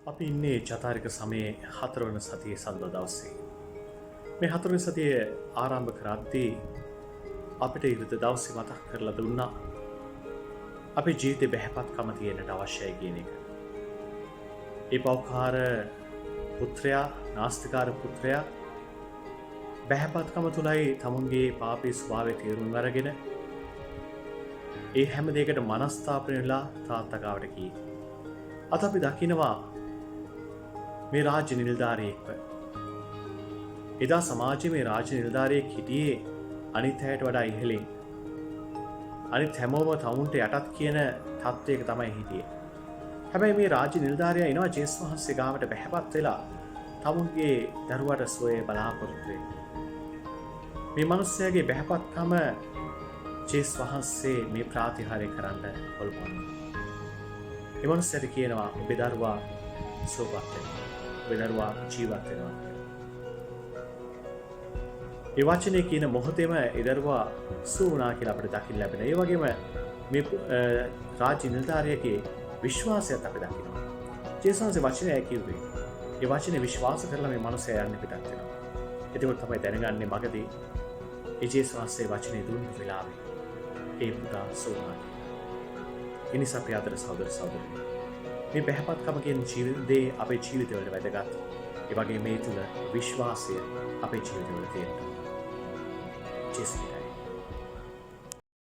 අපි ඉන්නේ ජාතාරික සමයේ 4 වන සතියේ සඳුදා දවසේ. මේ 4 වෙනි සතිය ආරම්භ කරද්දී අපිට ඉරිද දවසේ මතක් කරලා දුන්නා අපේ ජීවිතේ බහැපත්කම තියෙන්නට අවශ්‍යයි කියන එක. ඒ පෞකාර පුත්‍රයා, නාස්තිකාර පුත්‍රයා බහැපත්කම තුලයි තමුන්ගේ පාපී ස්වභාවය තේරුම් අරගෙන ඒ හැම දෙයකට මනස්ථාපනය වෙලා තාත්තා ගාවට ගියේ. අද අපි දකිනවා මේ රාජ්‍ය නිලධාරියෙක්ව. එදා සමාජයේ මේ රාජ්‍ය නිලධාරියෙක් හිටියේ අනිත් අයට වඩා ඉහළින්. අනිත් හැමෝම තමුන්ට යටත් කියන තත්වයක තමයි හිටියේ. හැබැයි මේ රාජ්‍ය නිලධාරියා එනවා ජේස් වහන්සේ ගාවට බැහැපත් වෙලා තමුන්ගේ දරුවට සුවය බලාපොරොත්තු වෙන්න. මේ මිනිස්යාගේ බැහැපත්කම ජේස් වහන්සේ මේ ප්‍රාතිහාර්ය කරන්න පොල්පන්න. ඒ මිනිස්යාට කියනවා ඔබේ දරුවා සුවපත් වෙනවා. ඔබේ දරුවා ජීවත් වෙනවා. ඒ වචනේ කියන මොහොතේම ඒ දරුවා සුව වුණා කියලා අපිට දකින්න ලැබෙනවා. ඒ වගේම මේ රාජ්‍ය නිලධාරියගේ විශ්වාසයත් අපි දකිනවා. ජේසුස් වහන්සේ වචනය කිව්වේ. ඒ වචනේ විශ්වාස කරලා මේ මනුස්සයා යන්න පිටත් වෙනවා. එතකොට තමයි දැනගන්නේ මගදී ඒ ජේසුස් වහන්සේ වචනේ දුන්න වෙලාවේ ඒ පුතා සුව වුණා. ඒ නිසා අපි ආදර සහෝදර සහෝදරියනි මේ බහැපත්කම කියන ජීවිතේ අපේ ජීවිතවලට වැදගත්. ඒ වගේ මේ තුල විශ්වාසය අපේ ජීවිතවල තියෙනවා. ජේසුස්